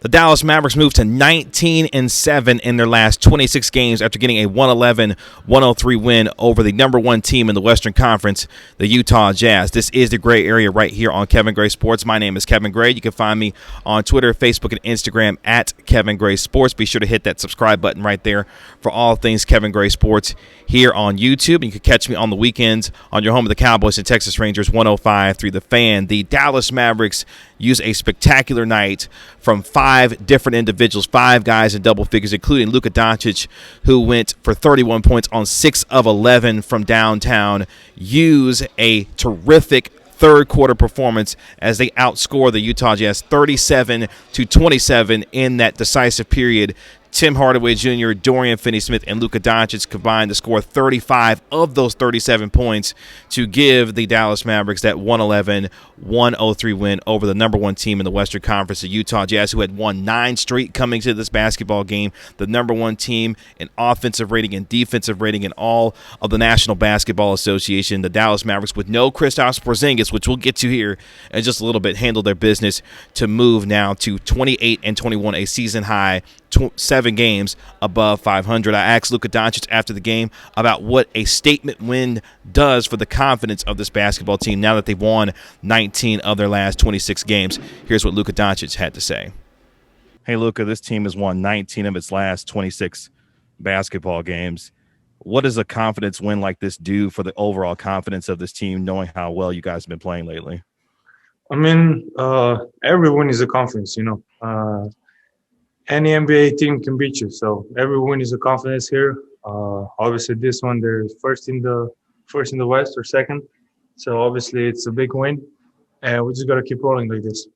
The Dallas Mavericks moved to 19-7 in their last 26 games after getting a 111-103 win over the number one team in the Western Conference, the Utah Jazz. This is the Gray Area right here on Kevin Gray Sports. My name is Kevin Gray. You can find me on Twitter, Facebook, and Instagram at Kevin Gray Sports. Be sure to hit that subscribe button right there for all things Kevin Gray Sports here on YouTube. You can catch me on the weekends on your home of the Cowboys and Texas Rangers 105.3 The Fan. The Dallas Mavericks use a spectacular night from five different individuals, five guys in double figures, including Luka Doncic, who went for 31 points on 6 of 11 from downtown. Use a terrific third quarter performance as they outscore the Utah Jazz 37-27 in that decisive period. Tim Hardaway Jr., Dorian Finney-Smith, and Luka Doncic combined to score 35 of those 37 points to give the Dallas Mavericks that 111-103 win over the number one team in the Western Conference, the Utah Jazz, who had won 9 straight coming to this basketball game, the number one team in offensive rating and defensive rating in all of the National Basketball Association. The Dallas Mavericks, with no Kristaps Porzingis, which we'll get to here in just a little bit, handled their business to move now to 28-21, a season high, 7 games above 500. I asked Luka Doncic after the game about what a statement win does for the confidence of this basketball team now that they've won 19 of their last 26 games. Here's what Luka Doncic had to say. Hey, Luka, this team has won 19 of its last 26 basketball games. What does a confidence win like this do for the overall confidence of this team, knowing how well you guys have been playing lately? I mean, every win is a confidence, Any NBA team can beat you, so every win is a confidence here. Obviously, this one they're first in the West or second, so obviously it's a big win, and we just got to keep rolling like this.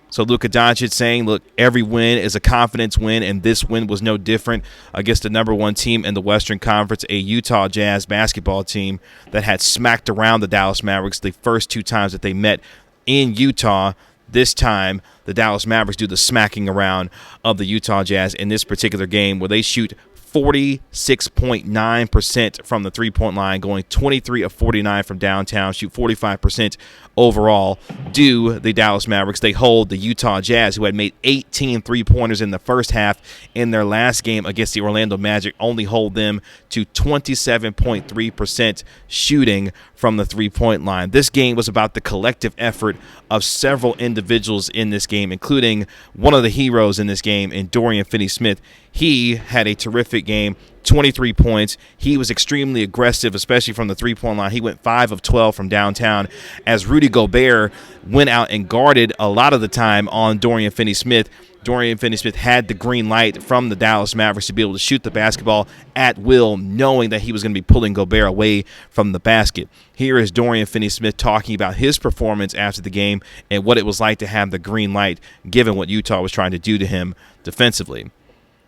So Luka Doncic saying, look, every win is a confidence win, and this win was no different against the number one team in the Western Conference, a Utah Jazz basketball team that had smacked around the Dallas Mavericks the first 2 times that they met in Utah. This time, the Dallas Mavericks do the smacking around of the Utah Jazz in this particular game, where they shoot 46.9% from the three-point line, going 23 of 49 from downtown, shoot 45% overall. Do the Dallas Mavericks. They hold the Utah Jazz, who had made 18 three-pointers in the first half in their last game against the Orlando Magic, only hold them to 27.3% shooting from the three-point line. This game was about the collective effort of several individuals in this game, including one of the heroes in this game in Dorian Finney-Smith. He had a terrific game, 23 points. He was extremely aggressive, especially from the three-point line. He went 5 of 12 from downtown as Rudy Gobert went out and guarded a lot of the time on Dorian Finney-Smith. Dorian Finney-Smith had the green light from the Dallas Mavericks to be able to shoot the basketball at will, knowing that he was going to be pulling Gobert away from the basket. Here is Dorian Finney-Smith talking about his performance after the game and what it was like to have the green light, given what Utah was trying to do to him defensively.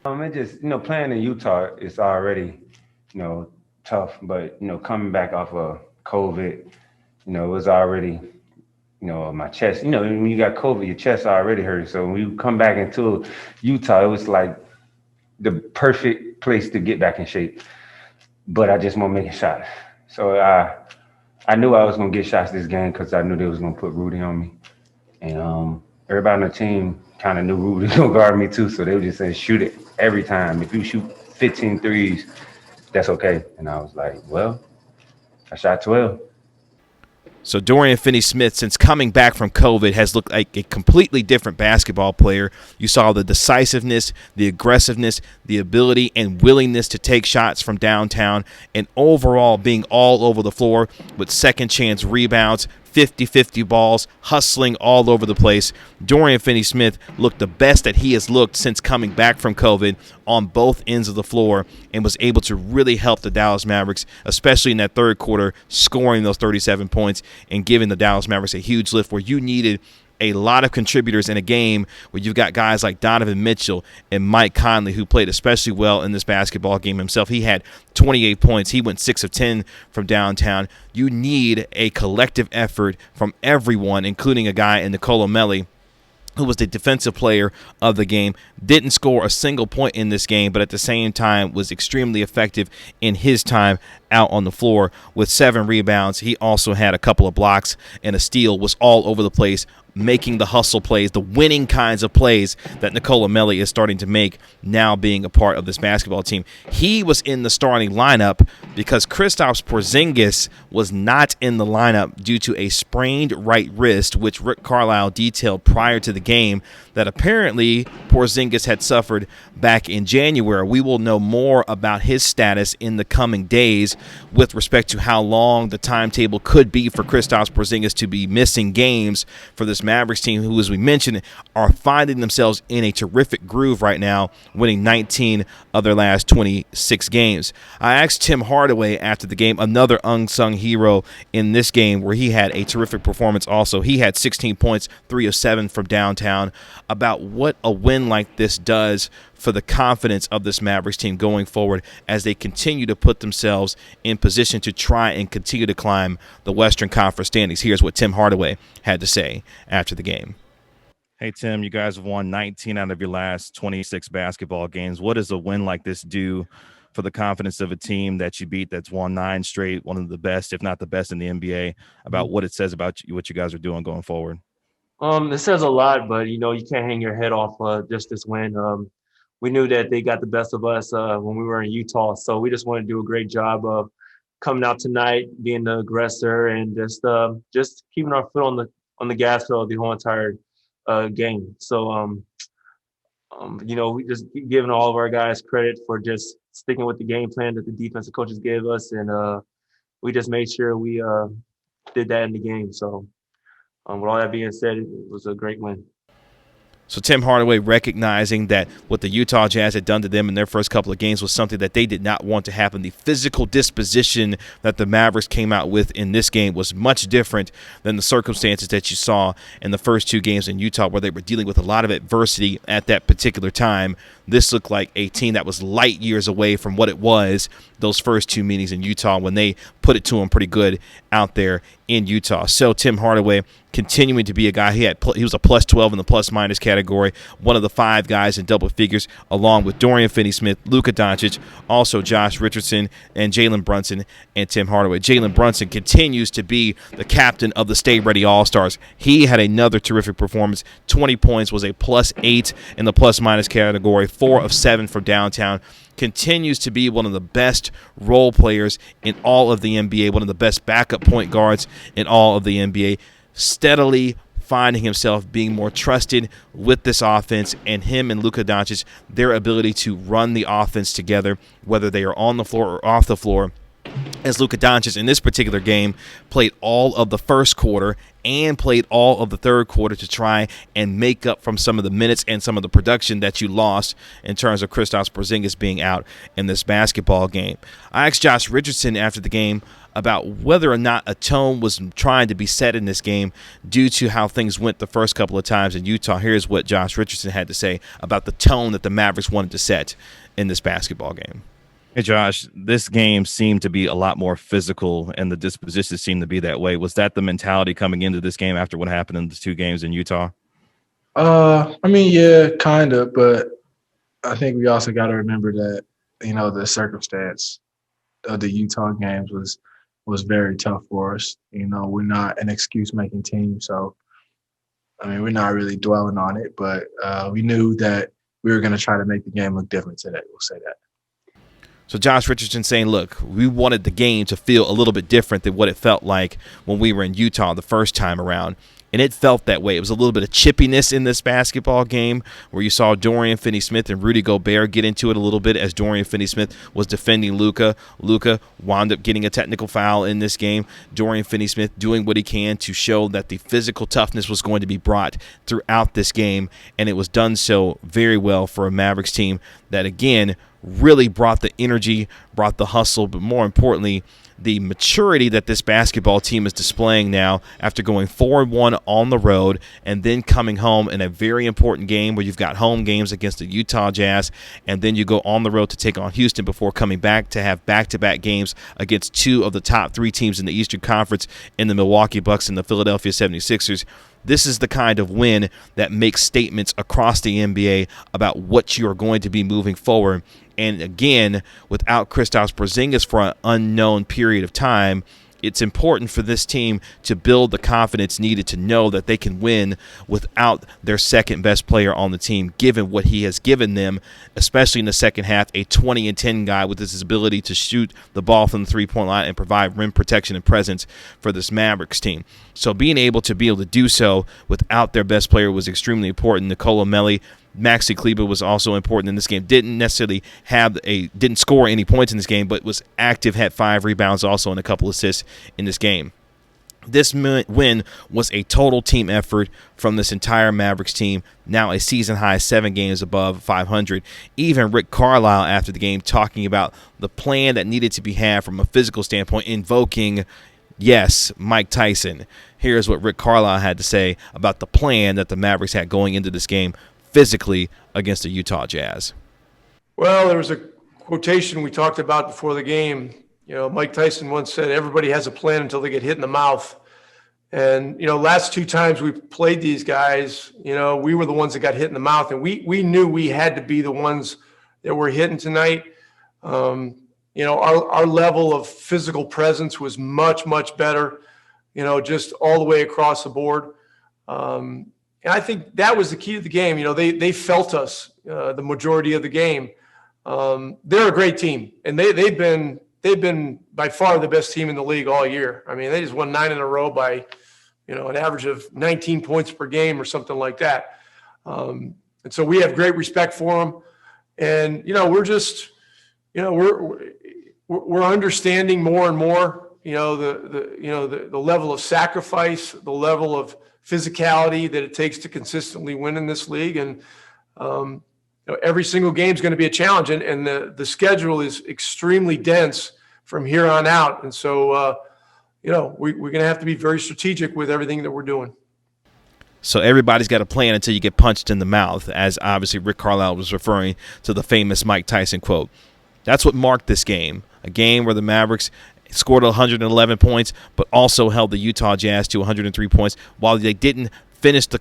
It just, playing in Utah is already, tough. But, coming back off of COVID, it was already, my chest. When you got COVID, your chest already hurt. So when you come back into Utah, it was like the perfect place to get back in shape. But I just want to make a shot. So I knew I was going to get shots this game because I knew they was going to put Rudy on me. And everybody on the team kind of knew Rudy was going to guard me too. So they were just saying, shoot it every time. If you shoot 15 threes, that's okay. And I was like, well, I shot 12. So Dorian Finney-Smith, since coming back from COVID, has looked like a completely different basketball player. You saw the decisiveness, the aggressiveness, the ability and willingness to take shots from downtown, and overall being all over the floor with second-chance rebounds, 50-50 balls, hustling all over the place. Dorian Finney-Smith looked the best that he has looked since coming back from COVID on both ends of the floor and was able to really help the Dallas Mavericks, especially in that third quarter, scoring those 37 points and giving the Dallas Mavericks a huge lift where you needed a lot of contributors in a game where you've got guys like Donovan Mitchell and Mike Conley, who played especially well in this basketball game himself. He had 28 points. He went 6 of 10 from downtown. You need a collective effort from everyone, including a guy in Nicolo Melli, who was the defensive player of the game, didn't score a single point in this game, but at the same time was extremely effective in his time out on the floor with 7 rebounds. He also had a couple of blocks and a steal, was all over the place making the hustle plays, the winning kinds of plays that Nikola Melli is starting to make now being a part of this basketball team. He was in the starting lineup because Kristaps Porzingis was not in the lineup due to a sprained right wrist, which Rick Carlisle detailed prior to the game that apparently Porzingis had suffered back in January. We will know more about his status in the coming days with respect to how long the timetable could be for Kristaps Porzingis to be missing games for this Mavericks team, who, as we mentioned, are finding themselves in a terrific groove right now, winning 19 of their last 26 games. I asked Tim Hardaway after the game, another unsung hero in this game where he had a terrific performance also. He had 16 points, 3 of 7 from downtown, about what a win like this does for the confidence of this Mavericks team going forward as they continue to put themselves in position to try and continue to climb the Western Conference standings. Here's what Tim Hardaway had to say after the game. Hey, Tim, you guys have won 19 out of your last 26 basketball games. What does a win like this do for the confidence of a team that you beat that's won 9 straight, one of the best, if not the best in the NBA, about what it says about what you guys are doing going forward? It says a lot, but, you can't hang your head off just this win. We knew that they got the best of us when we were in Utah, so we just want to do a great job of coming out tonight, being the aggressor, and just keeping our foot on the gas pedal the whole entire game. So, we just keep giving all of our guys credit for just sticking with the game plan that the defensive coaches gave us, and we just made sure we did that in the game. So, with all that being said, it was a great win. So Tim Hardaway recognizing that what the Utah Jazz had done to them in their first couple of games was something that they did not want to happen. The physical disposition that the Mavericks came out with in this game was much different than the circumstances that you saw in the first 2 games in Utah, where they were dealing with a lot of adversity at that particular time. This looked like a team that was light years away from what it was those first 2 meetings in Utah when they put it to them pretty good out there in Utah. So Tim Hardaway continuing to be a guy. He was a plus 12 in the plus minus category, one of the 5 guys in double figures, along with Dorian Finney-Smith, Luka Doncic, also Josh Richardson and Jalen Brunson and Tim Hardaway. Jalen Brunson continues to be the captain of the Stay Ready All-Stars. He had another terrific performance. 20 points, was a plus 8 in the plus minus category, 4 of 7 from downtown. Continues to be one of the best role players in all of the NBA, one of the best backup point guards in all of the NBA, steadily finding himself being more trusted with this offense, and him and Luka Doncic, their ability to run the offense together, whether they are on the floor or off the floor, as Luka Doncic in this particular game played all of the first quarter and played all of the third quarter to try and make up from some of the minutes and some of the production that you lost in terms of Kristaps Porzingis being out in this basketball game. I asked Josh Richardson after the game about whether or not a tone was trying to be set in this game due to how things went the first couple of times in Utah. Here's what Josh Richardson had to say about the tone that the Mavericks wanted to set in this basketball game. Hey, Josh, this game seemed to be a lot more physical, and the disposition seemed to be that way. Was that the mentality coming into this game after what happened in the 2 games in Utah? Yeah, kind of, but I think we also got to remember that, the circumstance of the Utah games was very tough for us. We're not an excuse-making team, so, we're not really dwelling on it, but we knew that we were going to try to make the game look different today. We'll say that. So Josh Richardson saying, look, we wanted the game to feel a little bit different than what it felt like when we were in Utah the first time around. And it felt that way. It was a little bit of chippiness in this basketball game where you saw Dorian Finney-Smith and Rudy Gobert get into it a little bit as Dorian Finney-Smith was defending Luka. Luka wound up getting a technical foul in this game. Dorian Finney-Smith doing what he can to show that the physical toughness was going to be brought throughout this game, and it was done so very well for a Mavericks team that, again, really brought the energy, brought the hustle, but more importantly, the maturity that this basketball team is displaying now after going 4-1 on the road and then coming home in a very important game where you've got home games against the Utah Jazz, and then you go on the road to take on Houston before coming back to have back-to-back games against 2 of the top 3 teams in the Eastern Conference in the Milwaukee Bucks and the Philadelphia 76ers. This is the kind of win that makes statements across the NBA about what you are going to be moving forward. And again, without Kristaps Porzingis for an unknown period of time, it's important for this team to build the confidence needed to know that they can win without their second best player on the team, given what he has given them, especially in the second half, a 20-10 guy with his ability to shoot the ball from the three-point line and provide rim protection and presence for this Mavericks team. So being able to do so without their best player was extremely important. Nikola Melli, Maxi Kleber was also important in this game. Didn't score any points in this game, but was active, had 5 rebounds also and a couple assists in this game. This win was a total team effort from this entire Mavericks team, now a season-high 7 games above 500. Even Rick Carlisle after the game talking about the plan that needed to be had from a physical standpoint, invoking, yes, Mike Tyson. Here's what Rick Carlisle had to say about the plan that the Mavericks had going into this game physically against the Utah Jazz. Well, there was a quotation we talked about before the game. Mike Tyson once said, everybody has a plan until they get hit in the mouth. And, last 2 times we played these guys, we were the ones that got hit in the mouth. And we knew we had to be the ones that were hitting tonight. Our level of physical presence was much, much better, just all the way across the board. And I think that was the key to the game. They felt us the majority of the game. They're a great team, and they've been by far the best team in the league all year. I mean, they just won 9 in a row by, an average of 19 points per game or something like that. And so we have great respect for them. And we're just, we're understanding more and more, the level of sacrifice, the level of physicality that it takes to consistently win in this league. And every single game is going to be a challenge, and the schedule is extremely dense from here on out. And so, we're going to have to be very strategic with everything that we're doing. So everybody's got a plan until you get punched in the mouth, as obviously Rick Carlisle was referring to the famous Mike Tyson quote. That's what marked this game, a game where the Mavericks scored 111 points, but also held the Utah Jazz to 103 points, while they didn't finish the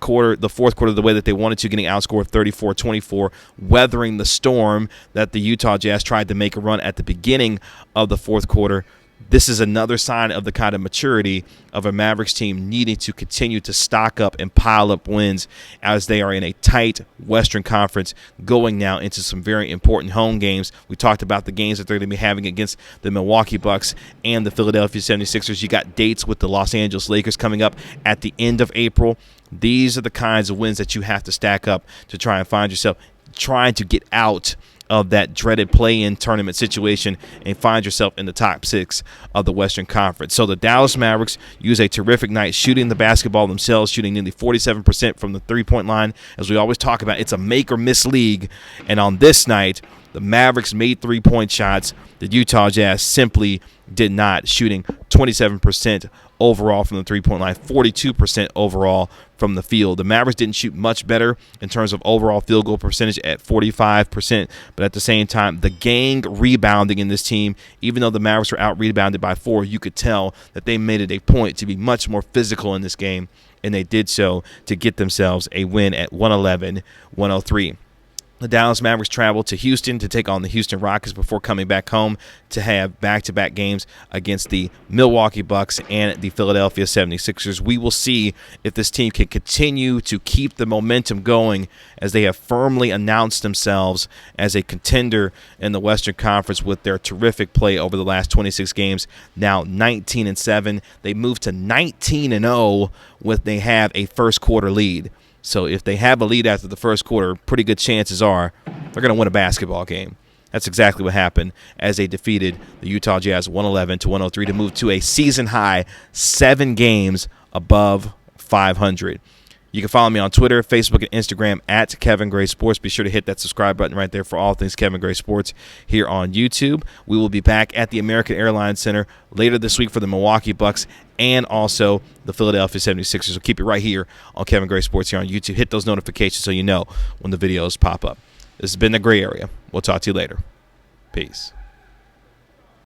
fourth quarter the way that they wanted to, getting outscored 34-24, weathering the storm that the Utah Jazz tried to make a run at the beginning of the fourth quarter. This is another sign of the kind of maturity of a Mavericks team needing to continue to stock up and pile up wins as they are in a tight Western Conference going now into some very important home games. We talked about the games that they're going to be having against the Milwaukee Bucks and the Philadelphia 76ers. You got dates with the Los Angeles Lakers coming up at the end of April. These are the kinds of wins that you have to stack up to try and find yourself trying to get out of that dreaded play-in tournament situation and find yourself in the top 6 of the Western Conference. So the Dallas Mavericks use a terrific night shooting the basketball themselves, shooting nearly 47% from the three-point line. As we always talk about, it's a make-or-miss league. And on this night, the Mavericks made three-point shots. The Utah Jazz simply did not, shooting 27% overall from the three-point line, 42% overall from the field. The Mavericks didn't shoot much better in terms of overall field goal percentage at 45%, but at the same time, the gang rebounding in this team, even though the Mavericks were out-rebounded by 4, you could tell that they made it a point to be much more physical in this game, and they did so to get themselves a win at 111-103. The Dallas Mavericks traveled to Houston to take on the Houston Rockets before coming back home to have back-to-back games against the Milwaukee Bucks and the Philadelphia 76ers. We will see if this team can continue to keep the momentum going as they have firmly announced themselves as a contender in the Western Conference with their terrific play over the last 26 games, now 19-7. They moved to 19-0 with they have a first-quarter lead. So if they have a lead after the first quarter, pretty good chances are they're going to win a basketball game. That's exactly what happened as they defeated the Utah Jazz 111-103 to move to a season-high 7 games above 500. You can follow me on Twitter, Facebook, and Instagram at Kevin Gray Sports. Be sure to hit that subscribe button right there for all things Kevin Gray Sports here on YouTube. We will be back at the American Airlines Center later this week for the Milwaukee Bucks and also the Philadelphia 76ers. So keep it right here on Kevin Gray Sports here on YouTube. Hit those notifications so you know when the videos pop up. This has been The Gray Area. We'll talk to you later. Peace.